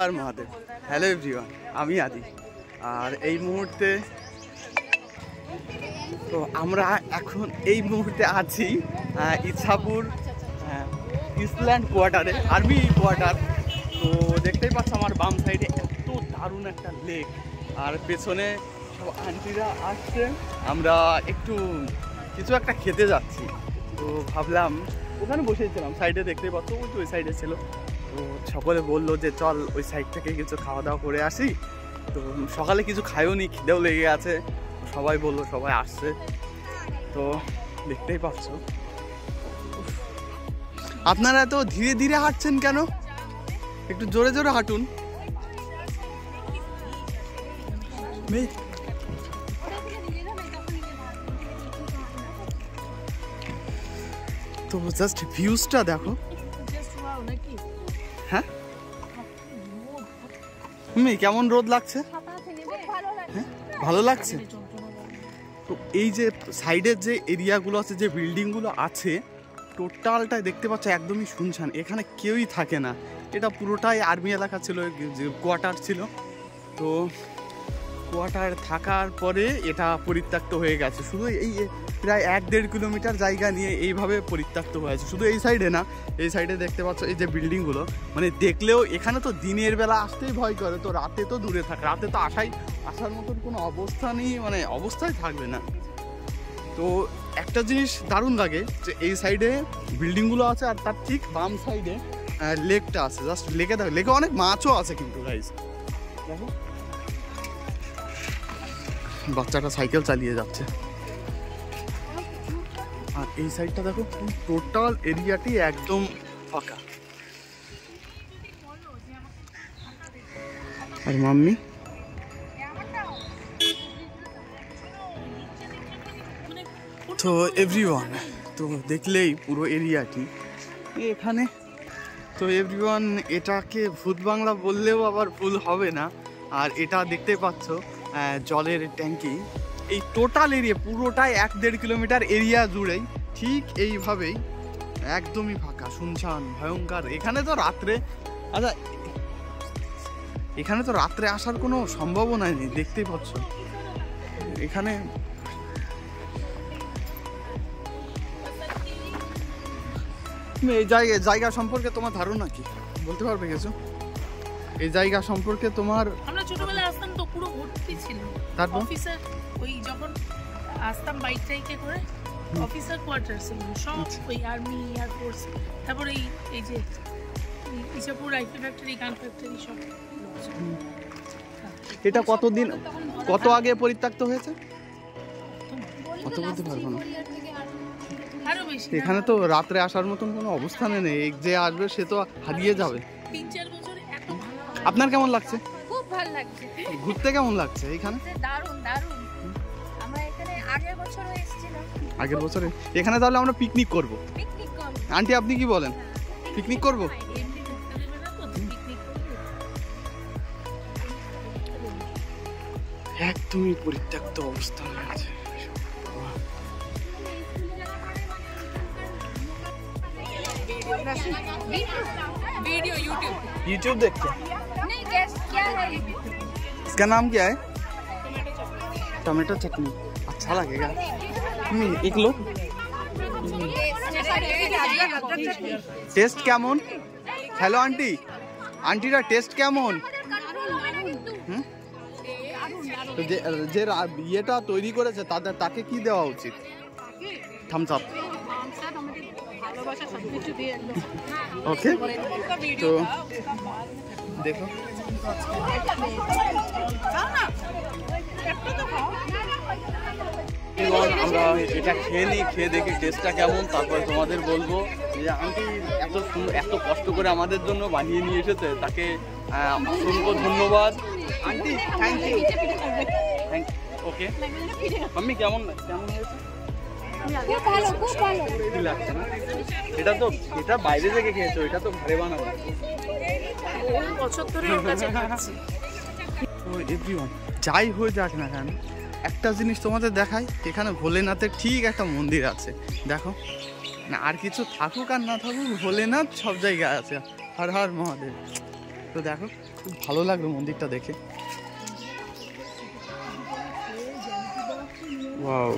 আর Mahadev. Hello everyone, আমি আদি। আর এই মুহূর্তে তো আমরা এখন এই মুহূর্তে আছি ইছাপুর ইস্টল্যান্ড কোয়ার্টারে, আর্মি কোয়ার্টার। তো দেখতেই পাচ্ছ আমার বাম সাইডে এত দারুণ একটা লেক, আর পেছনে সব আন্টিরা আসছে। আমরা একটু কিছু একটা খেতে যাচ্ছি, তো ভাবলাম ওখানে বসেছিলাম সাইডে, দেখতেই পাচ্ছ ওই সাইডে ছিল। তো সকলে বললো যে চল ওই সাইড থেকে কিছু খাওয়া দাওয়া করে আসি। তো সকালে কিছু খাইও নি, খিদেও লেগে আছে। সবাই বললো, সবাই আসছে। তো দেখতেই পাচ্ছ। আপনারা তো ধীরে ধীরে হাঁটছেন কেন? একটু জোরে জোরে হাঁটুন। তো জাস্ট ভিউজটা দেখো। হ্যাঁ কেমন রোদ লাগছে? হ্যাঁ ভালো লাগছে। তো এই যে সাইডের যে এরিয়াগুলো আছে, যে বিল্ডিংগুলো আছে, টোটালটাই দেখতে পাচ্ছ একদমই শুনশান, এখানে কেউই থাকে না। এটা পুরোটাই আর্মি এলাকা ছিল, যে কোয়ার্টার ছিল। তো কোয়ার্টার থাকার পরে এটা পরিত্যক্ত হয়ে গেছে। শুধু এই প্রায় 1-1.5 কিলোমিটার জায়গা নিয়ে এইভাবে পরিত্যক্ত হয়েছে। শুধু এই সাইডে না, এই সাইডে দেখতে পাচ্ছ এই যে বিল্ডিংগুলো, মানে দেখলেও এখানে তো দিনের বেলা আসতেই ভয় করে, তো রাতে তো দূরে থাকে, রাতে তো আসার মতন কোনো অবস্থা নেই, মানে অবস্থায় থাকবে না। তো একটা জিনিস দারুণ লাগে যে এই সাইডে বিল্ডিংগুলো আছে, আর তার ঠিক বাম সাইডে লেকটা আছে। জাস্ট লেকে দেখো, লেকে অনেক মাছও আছে কিন্তু গাইস। দেখো বাচ্চাটা সাইকেল চালিয়ে যাচ্ছে। আর এই সাইডটা দেখো, টোটাল এরিয়াটি একদম ফাঁকা। আর মাম্মি তো এভরিওয়ান, তো দেখলেই পুরো এরিয়াটি এখানে। তো এভরিওয়ান, এটাকে ভূত বাংলা বললেও আবার ভুল হবে না। আর এটা দেখতে পাচ্ছ জলের ট্যাঙ্কি। এই টোটাল এরিয়া পুরোটাই 1-1.5 কিলোমিটার এরিয়া জুড়েই ঠিক এইভাবেই একদমই ফাঁকা, শুনশান, ভয়ঙ্কর। এখানে তো রাত্রে আসার কোনো সম্ভাবনাই নেই। দেখতেই পাচ্ছ এখানে এই জায়গা সম্পর্কে তোমার ধারণা কি, বলতে পারবে কিছু? এই জায়গা সম্পর্কে তোমার? আমরা ছোটবেলায় আসতাম তো পুরো ভর্তি ছিল। তারপর অফিসার, ওই যখন আসতাম বাইক টাইকে করে, অফিসার কোয়ার্টার ছিল সব, ওই আর্মি, এয়ারফোর্স, তারপর এই যে ইছাপুর রাইফেল ফ্যাক্টরি, গান ফ্যাক্টরি সব। এটা কত আগে পরিত্যক্ত হয়েছে? কত বলতে পারবো না। এখানে তো রাত্রে আসার মতন কোনো অবস্থানে নেই, যে আসবে সে তো হারিয়ে যাবে। 3-4 বছর এত ভালো। আপনার কেমন লাগছে? খুব ভালো লাগছে। ঘুরতে কেমন লাগছে এখানে? দারুণ দারুণ। আমরা এখানে আগের বছরও এসেছিলাম। আগের বছরে এখানে তাহলে আমরা পিকনিক করব। পিকনিক করব। আন্টি আপনি কি বলেন? পিকনিক করব? একদমই পরিত্যক্ত অবস্থা আছে। वीडियो यूट्यूब देखते हैं। नहीं, क्या है? इसका नाम क्या है? टमाटो चटनी। अच्छा लगेगा। एक लो। टेस्ट কেমন? হ্যালো আন্টি, আন্টিরা টেস্ট কেমন? তো যে ইয়েটা তৈরি করেছে তাকে কি দেওয়া উচিত? Thums up. ওকে, তো দেখো আমরা এটা খেয়ে দেখি টেস্টটা কেমন, তারপরে তোমাদের বলবো যে আন্টি এত কষ্ট করে আমাদের জন্য বানিয়ে নিয়ে এসেছে, তাকে অসংখ্য ধন্যবাদ aunty. Thank you. Okay mummy, কেমন হয়েছে? লাগছে না? এটা বাইরে থেকে খেয়েছো, এটা তো ঘরে বানাবো। যাই হয়ে যাক না কেন, একটা জিনিস তোমাদের দেখাই, এখানে ভোলেনাথের ঠিক একটা মন্দির আছে। দেখো না, আর কিছু থাকুক আর না থাকুক, ভোলেনাথ সব জায়গায় আছে। হর হর মহাদেব। তো দেখো খুব ভালো লাগলো মন্দিরটা দেখে। ওয়াও।